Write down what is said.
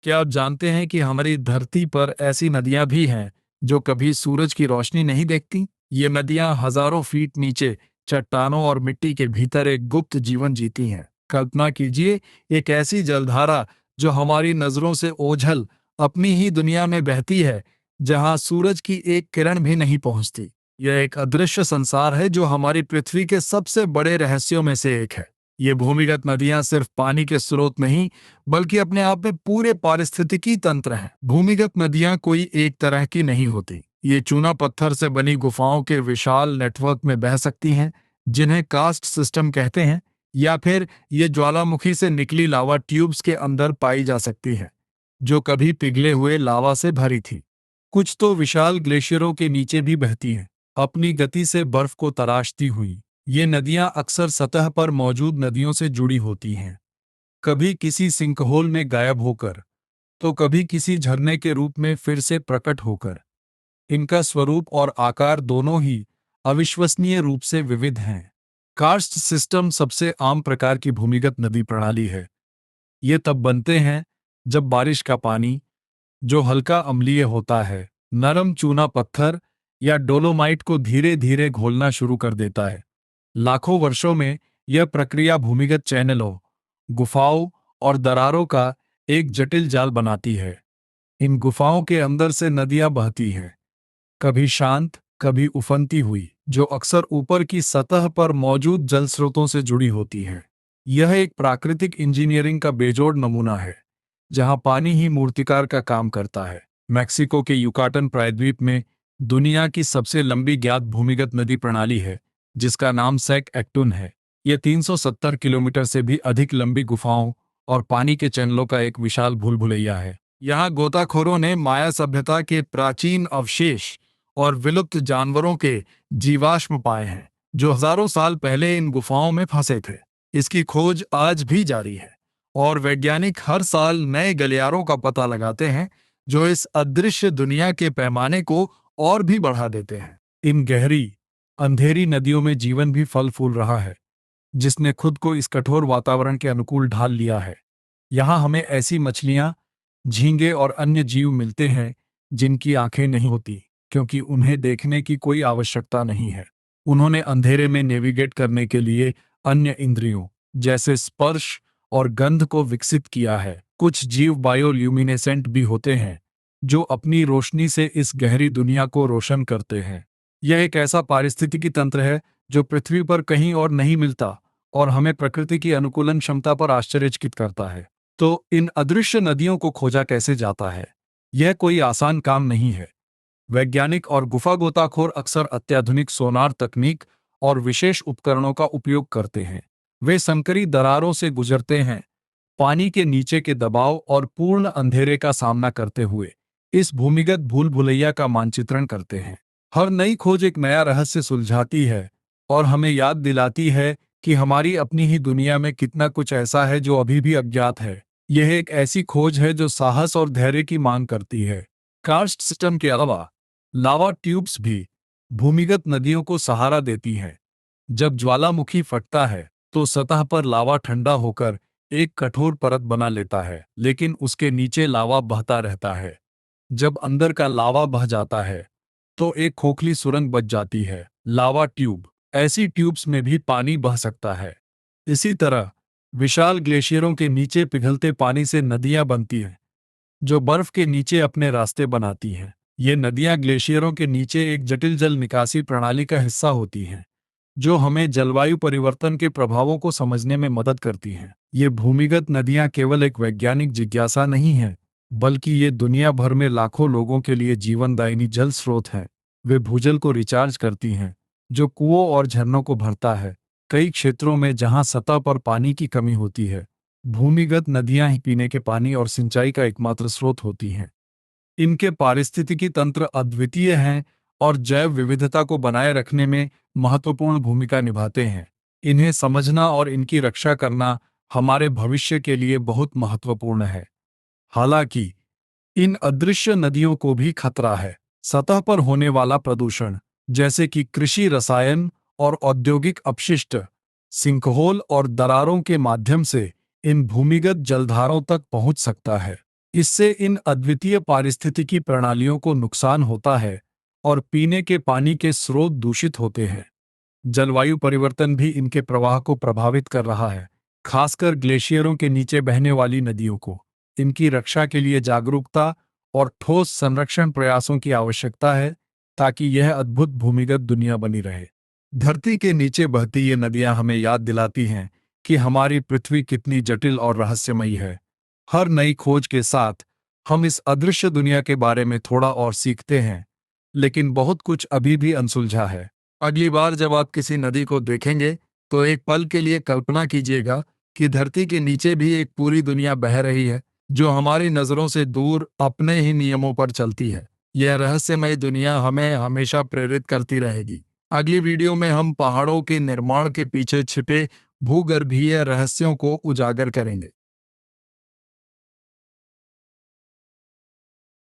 क्या आप जानते हैं कि हमारी धरती पर ऐसी नदियां भी हैं जो कभी सूरज की रोशनी नहीं देखती? ये नदियां हजारों फीट नीचे चट्टानों और मिट्टी के भीतर एक गुप्त जीवन जीती हैं। कल्पना कीजिए, एक ऐसी जलधारा जो हमारी नजरों से ओझल अपनी ही दुनिया में बहती है, जहां सूरज की एक किरण भी नहीं पहुंचती। यह एक अदृश्य संसार है जो हमारी पृथ्वी के सबसे बड़े रहस्यों में से एक है। ये भूमिगत नदियां सिर्फ पानी के स्रोत नहीं, बल्कि अपने आप में पूरे पारिस्थितिकी तंत्र हैं। भूमिगत नदियां कोई एक तरह की नहीं होती। ये चूना पत्थर से बनी गुफाओं के विशाल नेटवर्क में बह सकती हैं, जिन्हें कास्ट सिस्टम कहते हैं, या फिर ये ज्वालामुखी से निकली लावा ट्यूब्स के अंदर पाई जा सकती है, जो कभी पिघले हुए लावा से भरी थी। कुछ तो विशाल ग्लेशियरों के नीचे भी बहती हैं, अपनी गति से बर्फ को तराशती हुई। ये नदियां अक्सर सतह पर मौजूद नदियों से जुड़ी होती हैं, कभी किसी सिंकहोल में गायब होकर, तो कभी किसी झरने के रूप में फिर से प्रकट होकर। इनका स्वरूप और आकार दोनों ही अविश्वसनीय रूप से विविध हैं। कार्स्ट सिस्टम सबसे आम प्रकार की भूमिगत नदी प्रणाली है। ये तब बनते हैं जब बारिश का पानी, जो हल्का अम्लीय होता है, नरम चूना पत्थर या डोलोमाइट को धीरे धीरे घोलना शुरू कर देता है। लाखों वर्षों में यह प्रक्रिया भूमिगत चैनलों, गुफाओं और दरारों का एक जटिल जाल बनाती है। इन गुफाओं के अंदर से नदियां बहती हैं, कभी शांत, कभी उफनती हुई, जो अक्सर ऊपर की सतह पर मौजूद जल स्रोतों से जुड़ी होती हैं। यह एक प्राकृतिक इंजीनियरिंग का बेजोड़ नमूना है, जहां पानी ही मूर्तिकार का काम करता है। मैक्सिको के युकाटन प्रायद्वीप में दुनिया की सबसे लंबी ज्ञात भूमिगत नदी प्रणाली है, जिसका नाम सैक एक्टुन है। यह 370 किलोमीटर से भी अधिक लंबी गुफाओं और पानी के चैनलों का एक विशाल भूल भुलैया है। यहाँ गोताखोरों ने माया सभ्यता के प्राचीन अवशेष और विलुप्त जानवरों के जीवाश्म पाए हैं, जो हजारों साल पहले इन गुफाओं में फंसे थे। इसकी खोज आज भी जारी है, और वैज्ञानिक हर साल नए गलियारों का पता लगाते हैं, जो इस अदृश्य दुनिया के पैमाने को और भी बढ़ा देते हैं। इन गहरी, अंधेरी नदियों में जीवन भी फल फूल रहा है, जिसने खुद को इस कठोर वातावरण के अनुकूल ढाल लिया है। यहाँ हमें ऐसी मछलियाँ, झींगे और अन्य जीव मिलते हैं जिनकी आंखें नहीं होती, क्योंकि उन्हें देखने की कोई आवश्यकता नहीं है। उन्होंने अंधेरे में नेविगेट करने के लिए अन्य इंद्रियों, जैसे स्पर्श और गंध को विकसित किया है। कुछ जीव बायोल्यूमिनेसेंट भी होते हैं, जो अपनी रोशनी से इस गहरी दुनिया को रोशन करते हैं। यह एक ऐसा पारिस्थितिकी तंत्र है जो पृथ्वी पर कहीं और नहीं मिलता, और हमें प्रकृति की अनुकूलन क्षमता पर आश्चर्यचकित करता है। तो इन अदृश्य नदियों को खोजा कैसे जाता है? यह कोई आसान काम नहीं है। वैज्ञानिक और गुफा गोताखोर अक्सर अत्याधुनिक सोनार तकनीक और विशेष उपकरणों का उपयोग करते हैं। वे संकरी दरारों से गुजरते हैं, पानी के नीचे के दबाव और पूर्ण अंधेरे का सामना करते हुए इस भूमिगत भूल भुलैया का मानचित्रण करते हैं। हर नई खोज एक नया रहस्य सुलझाती है और हमें याद दिलाती है कि हमारी अपनी ही दुनिया में कितना कुछ ऐसा है जो अभी भी अज्ञात है। यह एक ऐसी खोज है जो साहस और धैर्य की मांग करती है। कार्स्ट सिस्टम के अलावा लावा ट्यूब्स भी भूमिगत नदियों को सहारा देती हैं। जब ज्वालामुखी फटता है, तो सतह पर लावा ठंडा होकर एक कठोर परत बना लेता है, लेकिन उसके नीचे लावा बहता रहता है। जब अंदर का लावा बह जाता है, तो एक खोखली सुरंग बच जाती है, लावा ट्यूब। ऐसी ट्यूब्स में भी पानी बह सकता है। इसी तरह विशाल ग्लेशियरों के नीचे पिघलते पानी से नदियां बनती हैं, जो बर्फ के नीचे अपने रास्ते बनाती हैं। ये नदियां ग्लेशियरों के नीचे एक जटिल जल निकासी प्रणाली का हिस्सा होती हैं, जो हमें जलवायु परिवर्तन के प्रभावों को समझने में मदद करती हैं। ये भूमिगत नदियां केवल एक वैज्ञानिक जिज्ञासा नहीं है, बल्कि ये दुनिया भर में लाखों लोगों के लिए जीवनदायिनी जल स्रोत हैं। वे भूजल को रिचार्ज करती हैं, जो कुओं और झरनों को भरता है। कई क्षेत्रों में जहां सतह पर पानी की कमी होती है, भूमिगत नदियां ही पीने के पानी और सिंचाई का एकमात्र स्रोत होती हैं। इनके पारिस्थितिकी तंत्र अद्वितीय हैं और जैव विविधता को बनाए रखने में महत्वपूर्ण भूमिका निभाते हैं। इन्हें समझना और इनकी रक्षा करना हमारे भविष्य के लिए बहुत महत्वपूर्ण है। हालांकि इन अदृश्य नदियों को भी खतरा है। सतह पर होने वाला प्रदूषण, जैसे कि कृषि रसायन और औद्योगिक अपशिष्ट, सिंकहोल और दरारों के माध्यम से इन भूमिगत जलधारों तक पहुंच सकता है। इससे इन अद्वितीय पारिस्थितिकी प्रणालियों को नुकसान होता है और पीने के पानी के स्रोत दूषित होते हैं। जलवायु परिवर्तन भी इनके प्रवाह को प्रभावित कर रहा है, खासकर ग्लेशियरों के नीचे बहने वाली नदियों को। इनकी रक्षा के लिए जागरूकता और ठोस संरक्षण प्रयासों की आवश्यकता है, ताकि यह अद्भुत भूमिगत दुनिया बनी रहे। धरती के नीचे बहती ये नदियां हमें याद दिलाती हैं कि हमारी पृथ्वी कितनी जटिल और रहस्यमयी है। हर नई खोज के साथ हम इस अदृश्य दुनिया के बारे में थोड़ा और सीखते हैं, लेकिन बहुत कुछ अभी भी अनसुलझा है। अगली बार जब आप किसी नदी को देखेंगे, तो एक पल के लिए कल्पना कीजिएगा कि धरती के नीचे भी एक पूरी दुनिया बह रही है, जो हमारी नजरों से दूर अपने ही नियमों पर चलती है। यह रहस्यमय दुनिया हमें हमेशा प्रेरित करती रहेगी। अगली वीडियो में हम पहाड़ों के निर्माण के पीछे छिपे भूगर्भीय रहस्यों को उजागर करेंगे।